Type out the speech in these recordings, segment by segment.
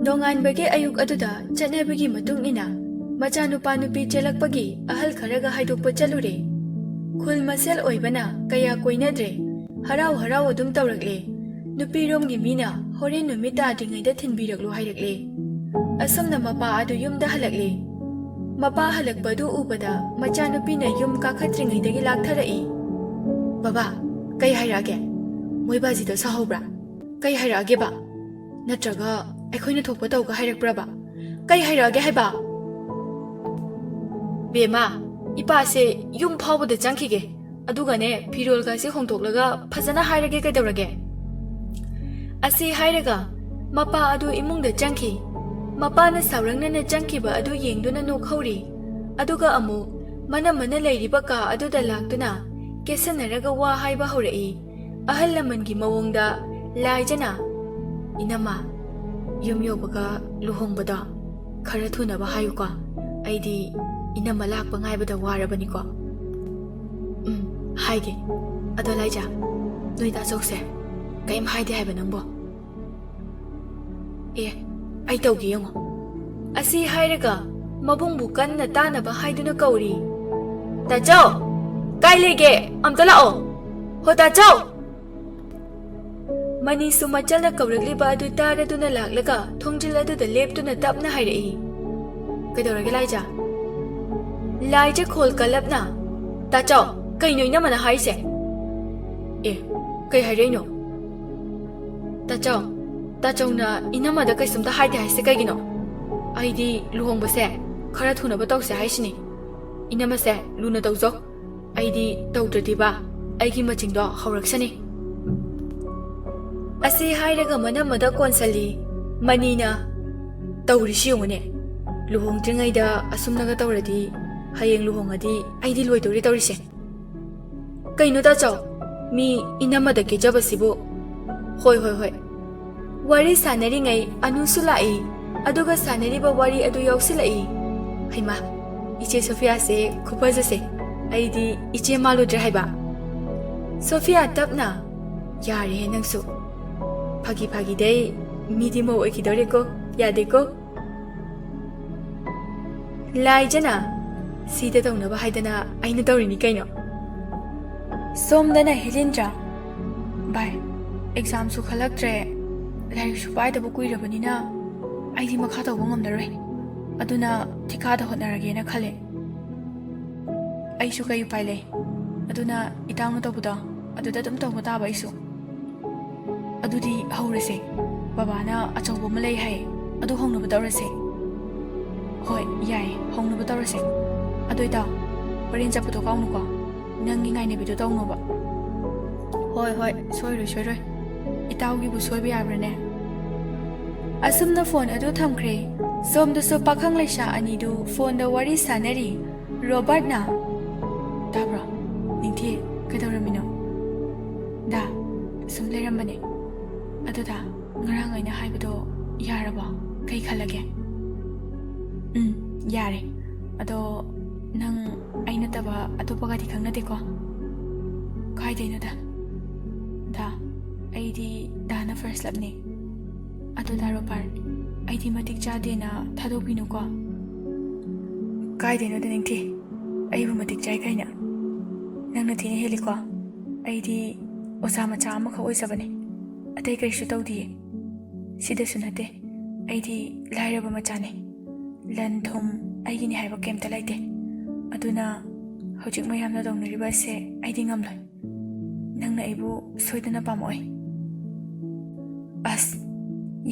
Nonganbagi ayuk aduda chanebagi matung ina machanupa nupi chelakpagi ahal kharaga haidokpa chalure. Khul masel oibana kaya koinadre harau harau adum tawrakle. Nupi romgi mina hore numita adingaida thinbiraklu hairakle. Asumna mapa adu yumda halakle. Mapa halakpadu ubada machanupina yum kakhatringaidagi laktharai. Baba, kai hairage? Moibazida sahobra. Kai hairage ba? Natraga ꯑꯩꯈꯣꯏꯅ ꯊꯣꯛꯄ ꯇꯧꯒ ꯍꯥꯏꯔꯛꯄ꯭ꯔꯕ ꯀꯩ ꯍꯥꯏꯔꯛꯑꯒꯦ ꯍꯥꯏꯕ ꯕꯦꯃꯥ ꯏꯄꯥꯁꯦ ꯌꯨꯝ ꯐꯥꯎꯕꯗ ꯆꯪꯈꯤꯒꯦ ꯑꯗꯨꯒꯅꯦ ꯐꯤꯔꯣꯜꯒꯁꯦ ꯍꯣꯡꯗꯣꯛꯂꯒ ꯐꯖꯅ ꯍꯥꯏꯔꯒꯦ ꯀꯩꯗꯧꯔꯒꯦ ꯑꯁꯤ ꯍꯥꯏꯔꯒ ꯃꯄꯥ ꯑꯗꯨ ꯏꯃꯨꯡꯗ ꯆꯪꯈꯤ ꯃꯄꯥꯅ ꯁꯥꯎꯔꯪꯅꯅ ꯆꯪꯈꯤꯕ ꯑꯗꯨ ꯌꯦꯡꯗꯨꯅ ꯅꯣꯛꯍꯧꯔꯤ ꯑꯗꯨꯒ ꯑꯃꯨꯛ ꯃꯅꯝꯃꯅ ꯂꯩꯔꯤꯕ ꯀꯥ ꯑꯗꯨꯗ ꯂꯥꯛꯇꯨꯅ ꯀꯦꯁꯟꯅꯔꯒ ꯋꯥ ꯍꯥꯏꯕ ꯍꯧꯔꯛꯏ ꯑꯍꯜ ꯂꯃꯟꯒꯤ ꯃꯑꯣꯡꯗ ꯂꯥꯏꯖꯅ ꯏꯅꯝꯃ ꯌꯨꯝ ꯌꯧꯕꯒ ꯂꯨꯍꯣꯡꯕꯗ ꯈꯔ ꯊꯨꯅꯕ ꯍꯥꯏꯌꯨꯀꯣ ꯑꯩꯗꯤ ꯏꯅꯝꯃ ꯂꯥꯛꯄ ꯉꯥꯏꯕꯗ ꯋꯥꯔꯕꯅꯤꯀꯣ ꯍꯥꯏꯒꯦ ꯑꯗꯣ ꯂꯥꯏꯖꯥ ꯅꯣꯏ ꯇꯥꯆꯧꯁꯦ ꯀꯩꯝ ꯍꯥꯏꯗꯦ ꯍꯥꯏꯕ ꯅꯪꯕꯣ ꯑꯦ ꯑꯩ ꯇꯧꯒꯦ ꯌꯦꯡꯉꯣ ꯑꯁꯤ ꯍꯥꯏꯔꯒ ꯃꯕꯨꯡꯕꯨ ꯀꯟꯅ ꯇꯥꯅꯕ ꯍꯥꯏꯗꯨꯅ ꯀꯧꯔꯤ ꯇꯥꯆꯧ ꯀꯥꯏ ꯂꯩꯒꯦ ꯑꯝꯇ ꯂꯥꯛꯑꯣ ꯍꯣ ꯇꯥꯆꯧ ꯃꯅꯤꯁꯨ ꯃꯆꯜꯅ ꯀꯧꯔꯛꯂꯤꯕ ꯑꯗꯨ ꯇꯥꯔꯗꯨꯅ ꯂꯥꯛꯂꯒ ꯊꯣꯡꯖꯤꯜ ꯑꯗꯨꯗ ꯂꯦꯞꯇꯨꯅ ꯇꯞꯅ ꯍꯥꯏꯔꯛꯏ ꯀꯩꯗꯧꯔꯒꯦ ꯂꯥꯏꯖꯥ ꯂꯥꯏꯖꯥ ꯈꯣꯜ ꯀꯜꯂꯞꯅ ꯇꯥꯆꯧ ꯀꯩꯅꯣ ꯏꯅꯝꯃꯅ ꯍꯥꯏꯁꯦ ꯑꯦ ꯀꯩ ꯍꯥꯏꯔꯛꯏꯅꯣ ꯇꯥꯆꯧꯅ ꯏꯅꯝꯃꯗ ꯀꯩꯁꯨꯝꯇ ꯍꯥꯏꯗꯦ ꯍꯥꯏꯁꯦ ꯀꯩꯒꯤꯅꯣ ꯑꯩꯗꯤ ꯂꯨꯍꯣꯡꯕꯁꯦ ꯈꯔ ꯊꯨꯅꯕ ꯇꯧꯁꯦ ꯍꯥꯏꯁꯤꯅꯤ ꯏꯅꯝꯃꯁꯦ ꯂꯨꯅ ꯇꯧꯖꯧ ꯑꯩꯗꯤ ꯇꯧꯗ꯭ꯔꯗꯤꯕ ꯑꯩꯒꯤ ꯃꯆꯤꯡꯗꯣ ꯍꯧꯔꯛꯁꯅꯤ ꯑꯁꯤ ꯍꯥꯏꯔꯒ ꯃꯅꯝꯃꯗ ꯀꯣꯟꯁꯜꯂꯤ ꯃꯅꯤꯅ ꯇꯧꯔꯤꯁꯤ ꯌꯦꯡꯉꯨꯅꯦ ꯂꯨꯍꯣꯡꯗ꯭ꯔꯤꯉꯩꯗ ꯑꯁꯨꯝꯅꯒ ꯇꯧꯔꯗꯤ ꯍꯌꯦꯡ ꯂꯨꯍꯣꯡꯉꯗꯤ ꯑꯩꯗꯤ ꯂꯣꯏꯗꯧꯔꯤ ꯇꯧꯔꯤꯁꯦ ꯀꯩꯅꯣ ꯇꯥꯆꯧ ꯃꯤ ꯏꯅꯝꯃꯗ ꯀꯦꯖꯕꯁꯤꯕꯨ ꯍꯣꯏ ꯋꯥꯔꯤ ꯁꯥꯟꯅꯔꯤꯉꯩ ꯑꯅꯨꯁꯨ ꯂꯥꯛꯏ ꯑꯗꯨꯒ ꯁꯥꯟꯅꯔꯤꯕ ꯋꯥꯔꯤ ꯑꯗꯨ ꯌꯥꯎꯁꯤꯜꯂꯛꯏ ꯍꯩꯃꯥ ꯏꯆꯦ ꯁꯣꯐꯤꯌꯥꯁꯦ ꯈꯨꯐꯖꯁꯦ ꯑꯩꯗꯤ ꯏꯆꯦ ꯃꯥꯜꯂꯨꯗ꯭ꯔꯦ ꯍꯥꯏꯕ ꯁꯣꯐꯤꯌꯥ ꯇꯞꯅ ꯌꯥꯔꯦꯍꯦ ꯅꯪꯁꯨ ꯐꯥꯒꯤꯗꯩ ꯃꯤꯗꯤ ꯃꯧ ꯑꯣꯏꯈꯤꯗꯧꯔꯦꯀꯣ ꯌꯥꯗꯦꯀꯣ ꯂꯥꯏꯖꯅ ꯁꯤꯗ ꯇꯧꯅꯕ ꯍꯥꯏꯗꯅ ꯑꯩꯅ ꯇꯧꯔꯤꯅꯤ ꯀꯩꯅꯣ ꯁꯣꯝꯗꯅ ꯍꯦꯂꯤꯟꯗ꯭ꯔꯥ ꯚꯥꯏ ꯑꯦꯛꯖꯥꯝꯁꯨ ꯈꯜꯂꯛꯇ꯭ꯔꯦ ꯂꯥꯏꯔꯤꯛꯁꯨ ꯄꯥꯏꯗꯕ ꯀꯨꯏꯔꯕꯅꯤꯅ ꯑꯩꯗꯤ ꯃꯈꯥ ꯇꯧꯕ ꯉꯝꯅꯔꯣꯏ ꯑꯗꯨꯅ ꯊꯤꯀꯥꯗ ꯍꯣꯠꯅꯔꯒꯦꯅ ꯈꯜꯂꯦ ꯑꯩꯁꯨ ꯀꯩ ꯎꯄꯥꯏ ꯂꯩ ꯑꯗꯨꯅ ꯏꯇꯥꯎꯅ ꯇꯧꯕꯗꯣ ꯑꯗꯨꯗ ꯑꯗꯨꯝ ꯇꯧꯕ ꯇꯥꯕ ꯑꯩꯁꯨ ꯑꯗꯨꯗꯤ ꯍꯧꯔꯁꯦ ꯕꯕꯥꯅ ꯑꯆꯧꯕ ꯑꯃ ꯂꯩ ꯍꯥꯏ ꯑꯗꯨ ꯍꯧꯅꯕ ꯇꯧꯔꯁꯦ ꯍꯣꯏ ꯌꯥꯏ ꯍꯧꯅꯕ ꯇꯧꯔꯁꯦ ꯑꯗꯨ ꯏꯇꯥꯎ ꯍꯣꯔꯦꯟ ꯆꯠꯄꯗꯣ ꯀꯥꯎꯅꯨꯀꯣ ꯅꯪꯒꯤ ꯉꯥꯏꯅꯕꯤꯗꯣ ꯇꯧꯅꯣꯕ ꯍꯣꯏ ꯁꯣꯏꯔꯣꯏ ꯏꯇꯥꯎꯒꯤꯕꯨ ꯁꯣꯏꯕ ꯌꯥꯕ꯭ꯔꯅꯦ ꯑꯁꯨꯝꯅ ꯐꯣꯟ ꯑꯗꯨ ꯊꯝꯈ꯭ꯔꯦ ꯁꯣꯝꯗꯁꯨ ꯄꯥꯈꯪ ꯂꯩꯁꯥ ꯑꯅꯤꯗꯨ ꯐꯣꯟꯗ ꯋꯥꯔꯤ ꯁꯥꯟꯅꯔꯤ ꯔꯣꯕꯥꯔꯠꯅ ꯇꯥꯕ꯭ꯔꯣ ꯅꯤꯡꯊꯤ ꯀꯩꯗꯧꯔꯝꯃꯤꯅꯣ ꯗꯥ ꯁꯨꯝ ꯂꯩꯔꯝꯕꯅꯦ ꯑꯗꯨꯗ ꯉꯔꯥꯡ ꯑꯩꯅ ꯍꯥꯏꯕꯗꯣ ꯌꯥꯔꯕꯣ ꯀꯩ ꯈꯜꯂꯒꯦ ꯌꯥꯔꯦ ꯑꯗꯣ ꯅꯪ ꯑꯩ ꯅꯠꯇꯕ ꯑꯇꯣꯞꯄꯒꯗꯤ ꯈꯪꯅꯗꯦꯀꯣ ꯀꯥꯏꯗꯩꯅꯣꯗ ꯗꯥ ꯑꯩꯗꯤ ꯗꯥꯅ ꯐꯥꯔꯁ ꯂꯞꯅꯦ ꯑꯗꯨꯗ ꯔꯣꯕꯥꯔꯠ ꯑꯩꯗꯤ ꯃꯇꯤꯛ ꯆꯥꯗꯦꯅ ꯊꯥꯗꯣꯛꯄꯤꯅꯨꯀꯣ ꯀꯥꯏꯗꯩꯅꯣꯗ ꯅꯤꯡꯊꯤ ꯑꯩꯕꯨ ꯃꯇꯤꯛ ꯆꯥꯏ ꯀꯩꯅ ꯅꯪꯅ ꯊꯤꯅ ꯍꯦꯜꯂꯤꯀꯣ ꯑꯩꯗꯤ ꯑꯣꯖꯥ ꯃꯆꯥ ꯑꯃꯈꯛ ꯑꯣꯏꯖꯕꯅꯦ ꯑꯇꯩ ꯀꯔꯤꯁꯨ ꯇꯧꯗꯤꯌꯦ ꯁꯤꯗꯁꯨ ꯅꯠꯇꯦ ꯑꯩꯗꯤ ꯂꯥꯏꯔꯕ ꯃꯆꯥꯅꯦ ꯂꯟ ꯊꯨꯝ ꯑꯩꯒꯤꯅꯤ ꯍꯥꯏꯕ ꯀꯩꯝꯇ ꯂꯩꯇꯦ ꯑꯗꯨꯅ ꯍꯧꯖꯤꯛ ꯃꯌꯥꯝꯅ ꯇꯧꯅꯔꯤꯕ ꯑꯁꯦ ꯑꯩꯗꯤ ꯉꯝꯂꯣꯏ ꯅꯪꯅ ꯑꯩꯕꯨ ꯁꯣꯏꯗꯅ ꯄꯥꯝꯃꯛꯑꯣꯏ ꯑꯁ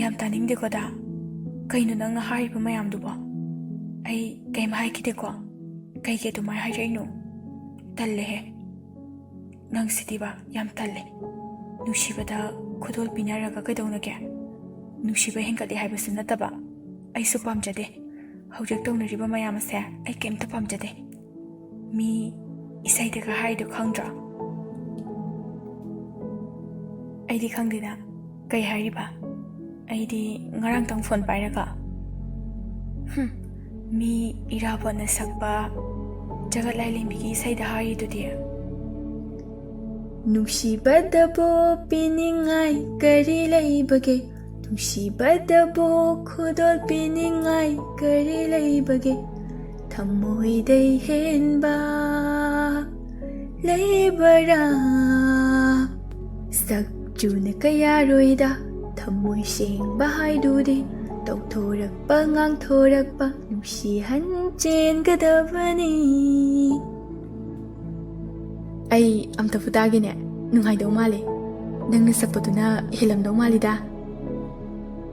ꯌꯥꯝ ꯇꯥꯅꯤꯡꯗꯦꯀꯣ ꯗꯥ ꯀꯩꯅꯣ ꯅꯪꯅ ꯍꯥꯏꯔꯤꯕ ꯃꯌꯥꯝꯗꯨꯕꯣ ꯑꯩ ꯀꯩꯝ ꯍꯥꯏꯈꯤꯗꯦꯀꯣ ꯀꯩꯒꯤ ꯑꯗꯨꯃꯥꯏꯅ ꯍꯥꯏꯔꯛꯏꯅꯣ ꯇꯜꯂꯦꯍꯦ ꯅꯪꯁꯤꯗꯤꯕ ꯌꯥꯝ ꯇꯜꯂꯦ ꯅꯨꯡꯁꯤꯕꯗ ꯈꯨꯗꯣꯜ ꯄꯤꯅꯔꯒ ꯀꯩꯗꯧꯅꯒꯦ ꯅꯨꯡꯁꯤꯕ ꯍꯦꯟꯒꯠꯂꯦ ꯍꯥꯏꯕꯁꯨ ꯅꯠꯇꯕ ꯑꯩꯁꯨ ꯄꯥꯝꯖꯗꯦ ꯍꯧꯖꯤꯛ ꯇꯧꯅꯔꯤꯕ ꯃꯌꯥꯝ ꯑꯁꯦ ꯑꯩ ꯀꯩꯝꯇ ꯄꯥꯝꯖꯗꯦ ꯃꯤ ꯏꯁꯩꯗꯒ ꯍꯥꯏꯗꯣ ꯈꯪꯗ꯭ꯔꯣ ꯑꯩꯗꯤ ꯈꯪꯗꯦꯅ ꯀꯩ ꯍꯥꯏꯔꯤꯕ ꯑꯩꯗꯤ ꯉꯔꯥꯡꯇꯪ ꯐꯣꯟ ꯄꯥꯏꯔꯒ ꯃꯤ ꯏꯔꯥꯕꯣꯠꯅ ꯁꯛꯄ ꯖꯒꯠ ꯂꯥꯏꯂꯦꯝꯕꯤꯒꯤ ꯏꯁꯩꯗ ꯍꯥꯏꯔꯤꯗꯨꯗꯤ ꯅꯨꯡꯁꯤꯕꯗꯕꯨ ꯄꯤꯅꯤꯡꯉꯥꯏ ꯀꯔꯤ ꯂꯩꯕꯒꯦ ꯅꯨꯡꯁꯤꯕꯗꯕꯨ ꯈꯨꯗꯣꯜ ꯄꯤꯅꯤꯡꯉꯥꯏ ꯀꯔꯤ ꯂꯩꯕꯒꯦ ꯊꯃꯣꯏꯗꯩ ꯍꯦꯟꯕ ꯂꯩꯕꯔꯥ ꯁꯛ ꯆꯨꯅ ꯀꯌꯥꯔꯣꯏꯗ ꯊꯃꯣꯏ ꯁꯦꯡꯕ ꯍꯥꯏꯗꯨꯗꯤ ꯇꯧꯊꯣꯔꯛꯄ ꯉꯥꯡꯊꯣꯔꯛꯄ ꯅꯨꯡꯁꯤꯍꯟ ꯆꯦꯟꯒꯗꯕꯅꯤ ꯑꯩ ꯑꯝꯇꯕꯨ ꯇꯥꯒꯦꯅꯦ ꯅꯨꯡꯉꯥꯏꯗꯧ ꯃꯥꯜꯂꯦ ꯅꯪꯅ ꯁꯛꯄꯗꯨꯅ ꯍꯦꯜꯂꯝꯗꯧ ꯃꯥꯜꯂꯤꯗ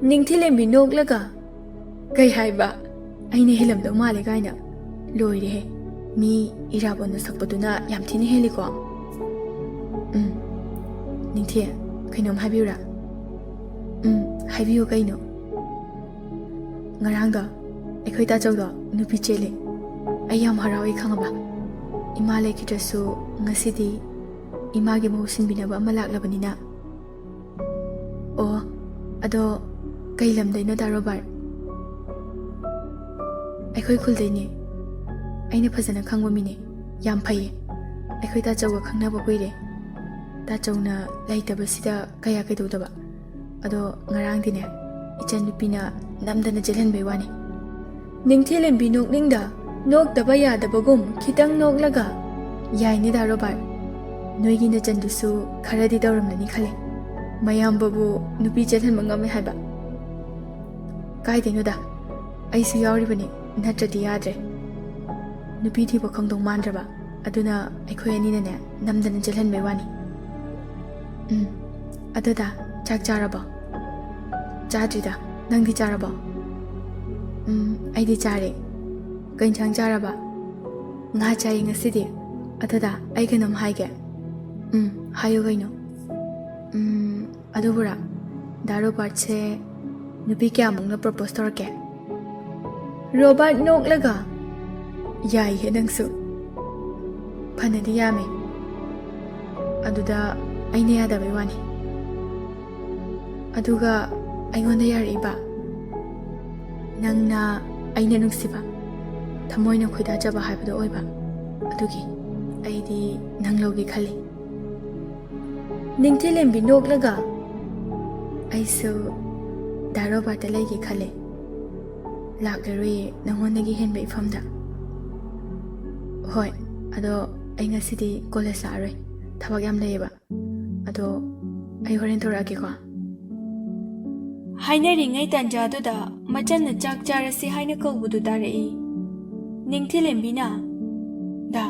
ꯅꯤꯡꯊꯤꯂꯦꯝꯕꯤ ꯅꯣꯛꯂꯒ ꯀꯩ ꯍꯥꯏꯕ ꯑꯩꯅ ꯍꯦꯜꯂꯝꯗꯧ ꯃꯥꯜꯂꯦ ꯀꯥꯏꯅ ꯂꯣꯏꯔꯦꯍꯦ ꯃꯤ ꯏꯔꯥꯕꯣꯟꯅ ꯁꯛꯄꯗꯨꯅ ꯌꯥꯝ ꯊꯤꯅ ꯍꯦꯜꯂꯤꯀꯣ ꯅꯤꯡꯊꯤ ꯀꯩꯅꯣꯝ ꯍꯥꯏꯕꯤꯌꯨꯔꯥ ꯍꯥꯏꯕꯤꯌꯨ ꯀꯩꯅꯣ ꯉꯔꯥꯡꯗꯣ ꯑꯩꯈꯣꯏ ꯇꯥꯆꯧꯗꯣ ꯅꯨꯄꯤ ꯆꯦꯜꯂꯦ ꯑꯩ ꯌꯥꯝ ꯍꯔꯥꯎꯏ ꯈꯪꯉꯕ ꯏꯃꯥ ꯂꯩꯈꯤꯗ꯭ꯔꯁꯨ ꯉꯁꯤꯗꯤ ꯏꯃꯥꯒꯤ ꯃꯍꯨꯠ ꯁꯤꯟꯕꯤꯅꯕ ꯑꯃ ꯂꯥꯛꯂꯕꯅꯤꯅ ꯑꯣ ꯑꯗꯣ ꯀꯩ ꯂꯝꯗꯩꯅꯣ ꯗꯥ ꯔꯣꯕꯥꯔꯠ ꯑꯩꯈꯣꯏ ꯈꯨꯜꯗꯩꯅꯦ ꯑꯩꯅ ꯐꯖꯅ ꯈꯪꯕ ꯃꯤꯅꯦ ꯌꯥꯝ ꯐꯩꯌꯦ ꯑꯩꯈꯣꯏ ꯇꯥꯆꯧꯒ ꯈꯪꯅꯕ ꯀꯨꯏꯔꯦ ꯇꯥꯆꯧꯅ ꯂꯩꯇꯕꯁꯤꯗ ꯀꯌꯥ ꯀꯩꯗꯧꯗꯕ ꯑꯗꯣ ꯉꯔꯥꯡꯗꯤꯅꯦ ꯏꯆꯟꯅꯨꯄꯤꯅ ꯅꯝꯗꯅ ꯆꯦꯜꯍꯟꯕꯩ ꯋꯥꯅꯤ ꯅꯤꯡꯊꯤꯂꯦꯝꯕꯤ ꯅꯣꯛꯅꯤꯡꯗ ꯅꯣꯛꯇꯕ ꯌꯥꯗꯕꯒꯨꯝ ꯈꯤꯇꯪ ꯅꯣꯛꯂꯒ ꯌꯥꯏꯅꯦ ꯗꯥ ꯔꯣꯕꯥꯔꯠ ꯅꯣꯏꯒꯤ ꯅꯆꯟꯗꯨꯁꯨ ꯈꯔꯗꯤ ꯇꯧꯔꯝꯂꯅꯤ ꯈꯜꯂꯦ ꯃꯌꯥꯝꯕꯕꯨ ꯅꯨꯄꯤ ꯆꯦꯜꯍꯟꯕ ꯉꯝꯃꯦ ꯍꯥꯏꯕ ꯀꯥꯏꯗꯩꯅꯣꯗ ꯑꯩꯁꯨ ꯌꯥꯎꯔꯤꯕꯅꯤ ꯅꯠꯇ꯭ꯔꯗꯤ ꯌꯥꯗ꯭ꯔꯦ ꯅꯨꯄꯤ ꯊꯤꯕ ꯈꯪꯗꯧ मांद्रबा अदुना अखोय अनीनने नमदन चलहनबे वानी अदुदा चाक चारबो चाद्रिदा नंगदी चारबो आइदी चारे कइंचांग चारबा nga chai ngasidi अदुदा आई कनम हाइगे हायो गइनो अदुबुरा दारो पार्टसे नुपी क्या मुंगना प्रपोज तोरके रोबर्ट नोकलगा याई हे नंगसु फनदी यामे अदुदा आइने यादबे वानी अदुगा आइगोंदा यारिबा नंगना आइने नुक्सिबा थमोइना खुदा जबा हाइबदो ओइबा अदुगी आइदी नंगलोगी खली निंगथिलेंबी नोकलगा आइसु दारो बाटे लेगी खले लाकलरुई नंगोंदगी हेनबे इफमदा होय अदो आई ngasiदी कॉलेज लारोय थबक याम लेबा अदो आई होरेन थोराकेको हाइनरिङै तन्जादुदा मचन चाक चारसे हाइना कौबुदु तारेई निंगथिलेंबीना दा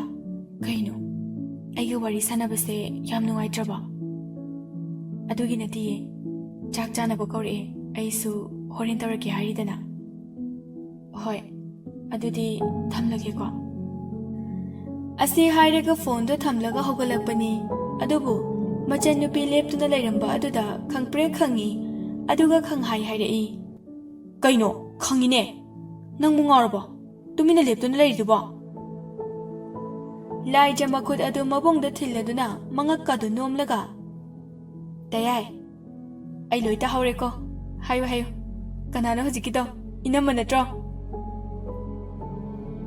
कइनो आइगे वारी सानबसे याम नुंगाइत्रबा अदुगी नतिये चाक चानबो कौरे आइसु होरेन तोरके हारिदना होय अदुदी थमलगेको असे हाइरगा फोन दो थमलगा होगलकपनी अदुबु मचन नुपी लेप्तुना लेरंबा अदुदा खंगप्रे खंगी अदुगा खंगहाइ हाइरई कइनो खंगिने नंग मुंगारबो तुमिना लेप्तुना लेरिदुबो लाइजा मखुद अदु मबोंगदा थिल्लदुना मंगक्कादु नोमलगा तयाय आई लोइता हौरेको हायो हायो कनानो हजिकिदो इनम्मा नत्रो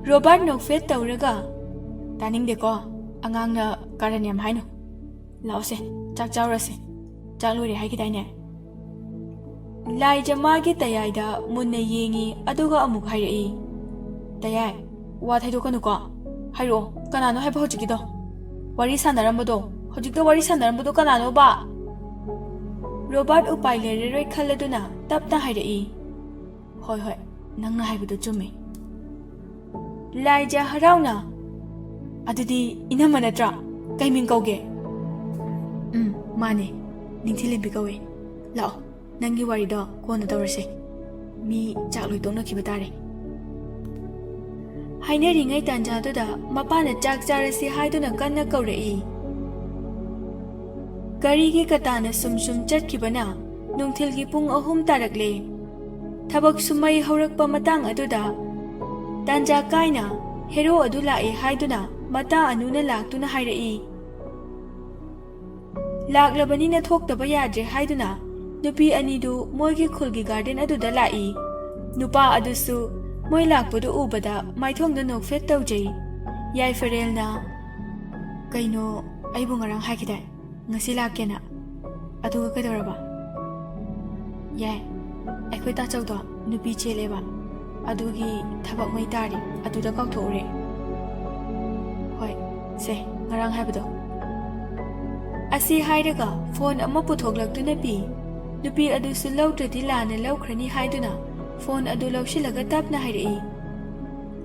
रोबर्ट नोफेट तौरगा तानिंग देखो अंगांगना कारण याम हाइनो लाओसे चाक चाउरसे चाक लोरे हाइकिदाइने लाइजा मागे तयाइदा मुन्ने येंगी अदुगा अमुक हाइरई तयाय वा थाइदोकनुको हाइरो कनानो हाइबो हजिकिदो वारी सानरंबदो हजिकतो वारी सानरंबदो कनानो बा रोबर्ट उपाय लेरेरोय खल्लदुना तपना हाइरई होय होय नंगना हाइबदो चुम्मे लाइजा हराउना अदुदी इनम्मा नत्रा कइमिंग कौगे माने निंगथिलेंबी कौवे लाओ नंगी वारीदो कोना तौरसे मी चाक लोइतोंनखिबा तारे हाइनरिङै तन्जादुदा मपाना चाक चारसे हाइदुना कन्ना कौरई गारीगी कताना सुम चटखिबना नुंगथिलगी पुंग 3 तारकले थबक सुमई हौरकपा मतांग अदुदा तंजा काइना हेरो अदु लाए हाइदुना मता अनुना लाक्तुना हाइरई लाक्लबनिना थोक्तबा याद्रे हाइदुना नुपी अनिदु मोइगी खुलगी गार्डन अदुदा लाई नुपा अदुसु मोइ लाक्पदु उबदा माइथोंदा नोकफेट तौजै याइ फेरेलना कइनो आइबु ngarang हाइकिदाय ngasi लाकेना अदुगा कदरबा Yai, akhoi tachaudo nupi cheleba. Adugi thabak mai tari aduda kauthure. Hoi, se ngarang haibado. Asi hairaga phone amma puthoklaktuna pi. Nupi adu su lautradi lana laukrani haiduna phone adu lausilaga tapna hairai.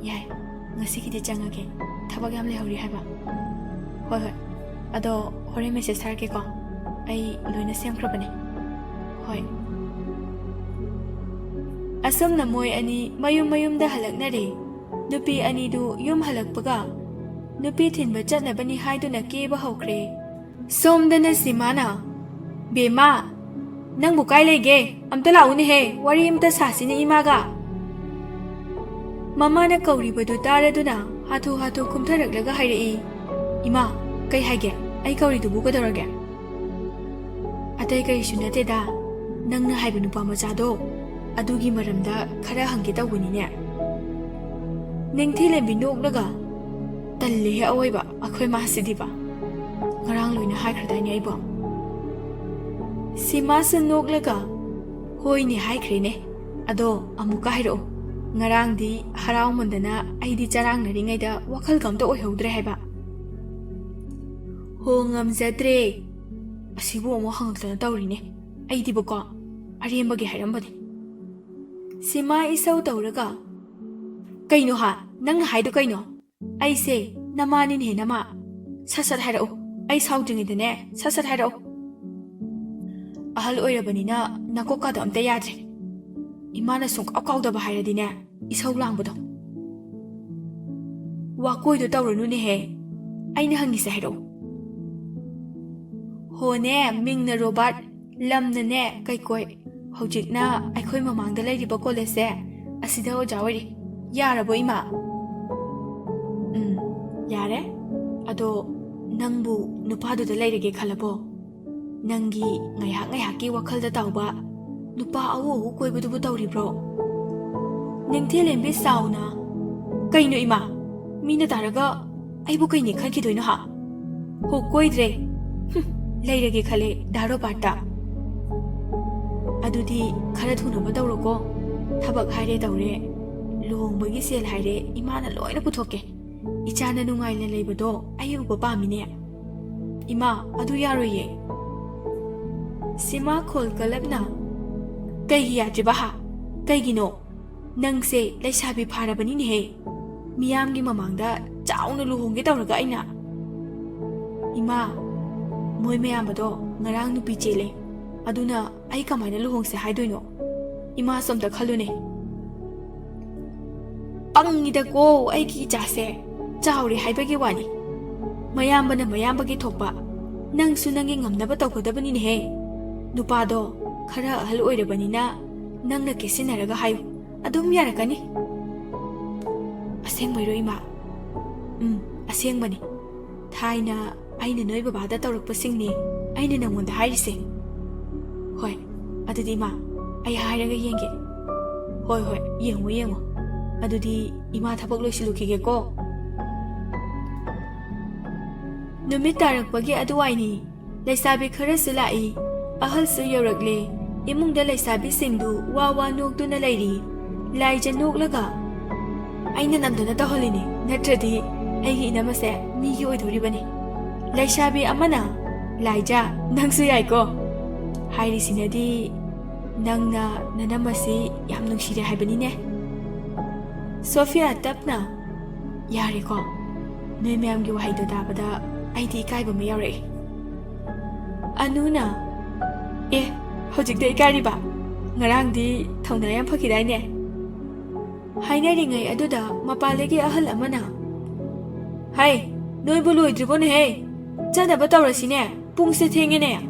Yai, ngasikidi changage. Thabak yam lehori haiba. Hoi hoi. Ado hore message tharke ko. Ai loina semkrabane. Hoi. Asam na moy ani mayum da halaknare. Nupi ani du yum halakpaga. Nupi thinba chatnabani haiduna keba hokre. Somdana simana. Bema. Nang bukai lege. Amta launi he. Wari amta sasini imaga. Mama na kauri badu taraduna. Hatu kumtharaklaga hairai. Ima, kai haige. Ai kauri dubu kadorage. Atai kai sunate da. Nang na haibu nupa machado. Adugi maramda khara hangi tawbunine. Ningthi lembi noknaga. Talli he awaiba akhoi ma sidiba. Ngarang loina haikhradai aibo. Sima san noklaga. Hoi ni haikrine. Ado amuka hairo. Ngarang di harau mundana aidi charang naringai da wakhal gamta oihodre haiba. Ho ngamjadre. Asibu amo hangaktana tawrine. Aidi bako arembagi hairambani. Sima isau tauraga. Kaino ha, nang haidu kaino. Ai se, namanin he nama. Sasat hairao. Ai saudringidane, sasat hairao. Ahal oirabanina, nakokada amta yadre. Imana sung akawdaba hairadine, isau langbado. Wakoido tauranune he. Aina hangisa hairao. Hone, mingna Robert, lamna ne, kaikoi. Hojikna akhoi mamangda leiriba college asida ojawari yarabo ima yare ado nangbu nupadu da leirige khalabo nangi ngayaki wakhalda tawba nupa awu koibudu bu tawribro ningthelembe sauna kaino ima mina taraga aibu kaini khalkidoino ha ho koidre leirige khale daro parta Adudi khara thuna ba tawroko thabak haire tawre luhongbagi sel haire imana loina puthoke ichana nungai la leibado ayu ba pamine ima adu yaroye sima khol kalabna kai ya jibaha kai gino nangse laisabi pharabani ne he miyamgi mamangda chauna luhongge tawraga aina ima moi mayambado ngarang nupi chele Aduna ai kamaina luhongse haidoino ima somta khalune pangida ko ai ki jase chauri haibage wani mayambagi thokpa nangsu nangi ngamnaba tawkodabani ne he nupado khara ahal oirabanina nangna kesinaraga hayu adum yarakani aseng moiro ima aseng bani thaina aina noi babada tawrakpa singni aina nangonda hairise Hoi, adudi ima, ai hairaga yenge. Hoi, yengo. Adudi ima thabak loisilukige ko. Numit tarakpagi aduwaini, laisabi khara sulai, ahal su yaurakle, imungda laisabi singdu wawa nokduna lairi, laija noklaga. Aina namduna taholini, natradi, aigi inamase migi oidoribani. Laisabi amana, laija, nangsu yaiko. Hairi sinadi nangna nanamasi yam nungsire haibani Sophia tapna yare ko noi mayam gi wahai do dabada aidi kai ba mayare Anuna hojik dei kari ba ngarang di thongna yam phakidai ne hainari ngai aduda mapalegi ahal amana Hai noi boloi dribone he chana ba tawrasine pungse thenge ne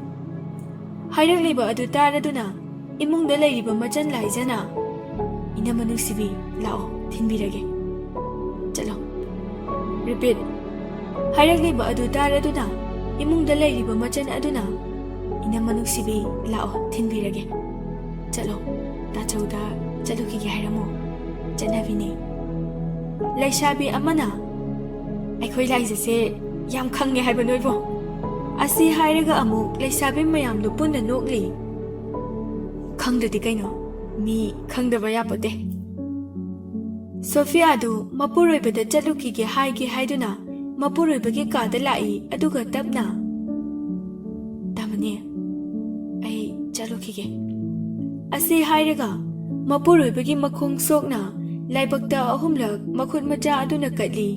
Hairak liba adu taraduna imungda leiriba machan laijana ina manusibi lao thinbirage chalo repeat Hairak liba adu taraduna imungda leiriba machan aduna ina manusibi lao thinbirage chalo ta chauda chalo ki hairamo janavine Leisabi amana aikhoi laijase yam khange haiba noibo Asi hairaga amuk laisabi mayam do punna nokli ꯈꯪꯗ꯭ꯔꯗꯤ ꯀꯩꯅꯣ ꯃꯤ ꯈꯪꯗꯕ ꯌꯥꯄꯣꯠꯇꯦ ꯁꯣꯐꯤꯌꯥꯗꯨ ꯃꯄꯨꯔꯣꯏꯕꯗ ꯆꯠꯂꯨꯈꯤꯒꯦ ꯍꯥꯏꯒꯦ ꯍꯥꯏꯗꯨꯅ ꯃꯄꯨꯔꯣꯏꯕꯒꯤ ꯀꯥꯗ ꯂꯥꯛꯏ ꯑꯗꯨꯒ ꯇꯞꯅ ꯇꯥꯃꯅꯤ ꯑꯩ ꯆꯠꯂꯨꯈꯤꯒꯦ ꯑꯁꯤ ꯍꯥꯏꯔꯒ ꯃꯄꯨꯔꯣꯏꯕꯒꯤ ꯃꯈꯣꯡ ꯁꯣꯛꯅ ꯂꯥꯏꯕꯛꯇ 3ꯂꯛ ꯃꯈꯨꯠ ꯃꯆꯥ ꯑꯗꯨꯅ ꯀꯠꯂꯤ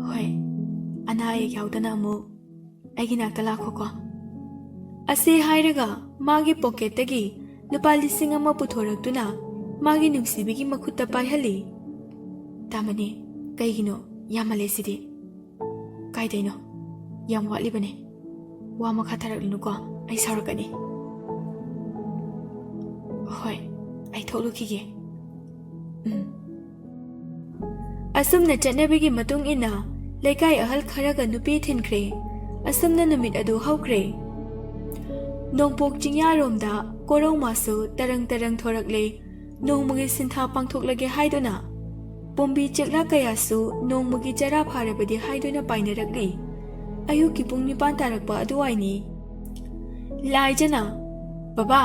ꯍꯣꯏ ꯑꯅꯥ ꯑꯌꯦꯛ ꯌꯥꯎꯗꯅ ꯑꯃꯨꯛ ꯑꯩꯒꯤ ꯅꯥꯛꯇ ꯂꯥꯛꯈꯣꯀꯣ ꯑꯁꯤ ꯍꯥꯏꯔꯒ ꯃꯥꯒꯤ ꯄꯣꯀꯦꯠꯇꯒꯤ ꯂꯨꯄꯥ 1,000 ꯄꯨꯊꯣꯔꯛꯇꯨꯅ ꯃꯥꯒꯤ ꯅꯨꯡꯁꯤꯕꯤꯒꯤ ꯃꯈꯨꯠꯇ ꯄꯥꯏꯍꯜꯂꯤ ꯇꯥꯃꯅꯤ ꯀꯩꯒꯤꯅꯣ ꯌꯥꯝꯃꯜꯂꯦ ꯁꯤꯗꯤ ꯀꯥꯏꯗꯩꯅꯣ ꯌꯥꯝ ꯋꯥꯠꯂꯤꯕꯅꯦ ꯋꯥ ꯃꯈꯥ ꯊꯥꯔꯛꯂꯨꯅꯨꯀꯣ ꯑꯩ ꯁꯥꯎꯔꯛꯀꯅꯤ ꯍꯣꯏ ꯑꯩ ꯊꯣꯛꯂꯨꯈꯤꯒꯦ ꯑꯁꯨꯝꯅ ꯆꯠꯅꯕꯤꯒꯤ ꯃꯇꯨꯡ ꯏꯟꯅ ꯂꯩꯀꯥꯏ ꯑꯍꯜ ꯈꯔꯒ ꯅꯨꯄꯤ ꯊꯤꯟꯈ꯭ꯔꯦ ꯑꯁꯨꯝꯅ ꯅꯨꯃꯤꯠ ꯑꯗꯨ ꯍꯧꯈ꯭ꯔꯦ ꯅꯣꯡꯄꯣꯛ ꯆꯤꯡꯌꯥꯔꯣꯝꯗ ꯀꯣꯔꯧꯃꯥꯁꯨ ꯇꯔꯪ ꯇꯔꯪ ꯊꯣꯔꯛꯂꯦ ꯅꯣꯡꯃꯒꯤ ꯁꯤꯟꯊꯥ ꯄꯥꯡꯊꯣꯛꯂꯒꯦ ꯍꯥꯏꯗꯨꯅ ꯄꯣꯝꯕꯤ ꯆꯦꯛꯂꯥ ꯀꯌꯥꯁꯨ ꯅꯣꯡꯃꯒꯤ ꯆꯔꯥ ꯐꯥꯔꯕꯗꯤ ꯍꯥꯏꯗꯨꯅ ꯄꯥꯏꯅꯔꯛꯂꯤ ꯑꯌꯨꯛꯀꯤ ꯄꯨꯡ 9 ꯇꯥꯔꯛꯄ ꯑꯗꯨꯋꯥꯏꯅꯤ ꯂꯥꯏꯖꯅ ꯕꯕꯥ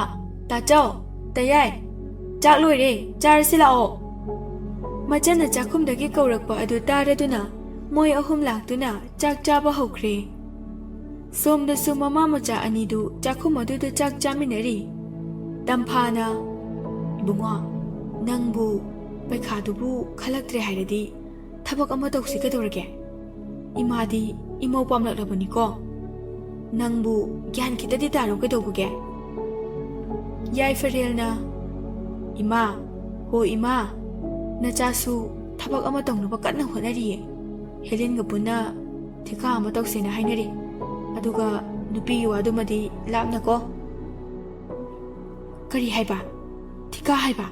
ꯇꯥꯆꯧ ꯇꯌꯥꯏ ꯆꯥꯛ ꯂꯣꯏꯔꯦ ꯆꯥꯔꯁꯤ ꯂꯥꯛꯑꯣ ꯃꯆꯟꯅ ꯆꯥꯛꯈꯨꯝꯗꯒꯤ ꯀꯧꯔꯛꯄ ꯑꯗꯨ ꯇꯥꯔꯗꯨꯅ ꯃꯣꯏ 3 ꯂꯥꯛꯇꯨꯅ ꯆꯥꯛ ꯆꯥꯕ ꯍꯧꯈ꯭ꯔꯦ ꯁꯣꯝꯗꯁꯨ ꯃꯃꯥ ꯃꯆꯥ ꯑꯅꯤꯗꯨ ꯆꯥꯛꯈꯨꯝ ꯑꯗꯨꯗ ꯆꯥꯛ ꯆꯥꯃꯤꯟꯅꯔꯤ ꯇꯝꯐꯥꯅ ꯏꯕꯨꯡꯉꯣ ꯅꯪꯕꯨ ꯄꯩꯈꯥꯗꯨꯕꯨ ꯈꯜꯂꯛꯇ꯭ꯔꯦ ꯍꯥꯏꯔꯗꯤ ꯊꯕꯛ ꯑꯃ ꯇꯧꯁꯤ ꯀꯩꯗꯧꯔꯒꯦ ꯏꯃꯥꯗꯤ ꯏꯃꯧ ꯄꯥꯝꯂꯛꯂꯕꯅꯤꯀꯣ ꯅꯪꯕꯨ ꯒ꯭ꯌꯥꯟ ꯈꯤꯇꯗꯤ ꯇꯥꯔꯣ ꯀꯩꯗꯧꯕꯒꯦ ꯌꯥꯏꯐꯔꯦꯜꯅ ꯏꯃꯥ ꯍꯣ ꯏꯃꯥ ꯅꯆꯥꯁꯨ ꯊꯕꯛ ꯑꯃ ꯇꯧꯅꯕ ꯀꯟꯅ ꯍꯣꯠꯅꯔꯤꯌꯦ ꯍꯦꯂꯦꯟꯒ ꯄꯨꯟꯅ ꯊꯤꯀꯥ ꯑꯃ ꯇꯧꯁꯦꯅ ꯍꯥꯏꯅꯔꯤ ꯑꯗꯨꯒ ꯅꯨꯄꯤꯒꯤ ꯋꯥꯗꯨꯃꯗꯤ ꯂꯥꯞꯅꯀꯣ ꯀꯔꯤ ꯍꯥꯏꯕ ꯊꯤꯀꯥ ꯍꯥꯏꯕ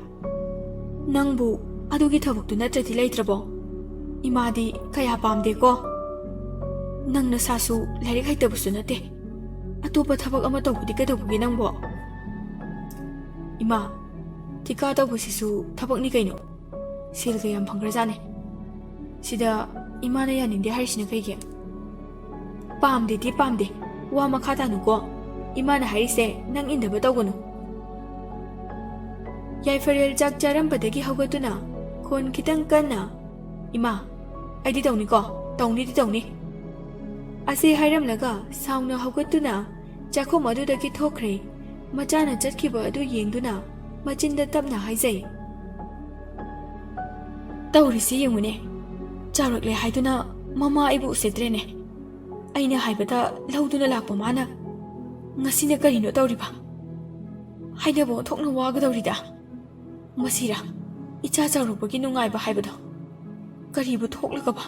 ꯅꯪꯕꯨ ꯑꯗꯨꯒꯤ ꯊꯕꯛꯇꯨ ꯅꯠꯇ꯭ꯔꯗꯤ ꯂꯩꯇ꯭ꯔꯕꯣ ꯏꯃꯥꯗꯤ ꯀꯌꯥ ꯄꯥꯝꯗꯦꯀꯣ ꯅꯪ ꯅꯁꯥꯁꯨ ꯂꯥꯏꯔꯤꯛ ꯍꯩꯇꯕꯁꯨ ꯅꯠꯇꯦ ꯑꯇꯣꯞꯄ ꯊꯕꯛ ꯑꯃ ꯇꯧꯕꯗꯤ ꯀꯩꯗꯧꯕꯒꯦ ꯅꯪꯕꯣ ꯏꯃꯥ ꯊꯤꯀꯥ ꯇꯧꯕꯁꯤꯁꯨ ꯊꯕꯛꯅꯤ ꯀꯩꯅꯣ ꯁꯦꯜꯒ ꯌꯥꯝ ꯐꯪꯈ꯭ꯔꯖꯥꯠꯅꯤ ꯁꯤꯗ ꯏꯃꯥꯅ ꯌꯥꯅꯤꯡꯗꯦ ꯍꯥꯏꯔꯤꯁꯤꯅ ꯀꯩꯒꯤ ꯄꯥꯝꯗꯦꯗꯤ ꯄꯥꯝꯗꯦ ꯋꯥ ꯃꯈꯥ ꯇꯥꯅꯨꯀꯣ ꯏꯃꯥꯅ ꯍꯥꯏꯔꯤꯁꯦ ꯅꯪ ꯏꯟꯗꯕ ꯇꯧꯒꯅꯨ ꯌꯥꯏꯐꯔꯦꯜ ꯆꯥꯛ ꯆꯥꯔꯝꯕꯗꯒꯤ ꯍꯧꯒꯠꯇꯨꯅ ꯈꯣꯟ ꯈꯤꯇꯪ ꯀꯟꯅ ꯏꯃꯥ ꯑꯩꯗꯤ ꯇꯧꯅꯤꯀꯣ ꯇꯧꯅꯤꯗꯤ ꯇꯧꯅꯤ ꯑꯁꯤ ꯍꯥꯏꯔꯝꯂꯒ ꯁꯥꯎꯅ ꯍꯧꯒꯠꯇꯨꯅ ꯆꯥꯛꯈꯨꯝ ꯑꯗꯨꯗꯒꯤ ꯊꯣꯛꯈ꯭ꯔꯦ ꯃꯆꯥꯅ ꯆꯠꯈꯤꯕ ꯑꯗꯨ ꯌꯦꯡꯗꯨꯅ ꯃꯆꯤꯟꯗ ꯇꯞꯅ ꯍꯥꯏꯖꯩ ꯇꯧꯔꯤꯁꯤ ꯌꯦꯡꯉꯨꯅꯦ ꯆꯥꯎꯔꯛꯂꯦ ꯍꯥꯏꯗꯨꯅ ꯃꯃꯥ ꯑꯩꯕꯨ ꯎꯁꯤꯠꯇ꯭ꯔꯦꯅꯦ ꯑꯩꯅ ꯍꯥꯏꯕꯗ ꯂꯧꯗꯨꯅ ꯂꯥꯛꯄ ꯃꯥꯅ ꯉꯁꯤꯅ ꯀꯔꯤꯅꯣ ꯇꯧꯔꯤꯕ ꯍꯥꯏꯅꯕ ꯑꯣꯟꯊꯣꯛꯅ ꯋꯥꯒꯗꯧꯔꯤꯗ ꯃꯁꯤꯔꯥ ꯏꯆꯥ ꯆꯥꯎꯔꯛꯄꯒꯤ ꯅꯨꯡꯉꯥꯏꯕ ꯍꯥꯏꯕꯗꯣ ꯀꯔꯤꯕꯨ ꯊꯣꯛꯂꯒꯕ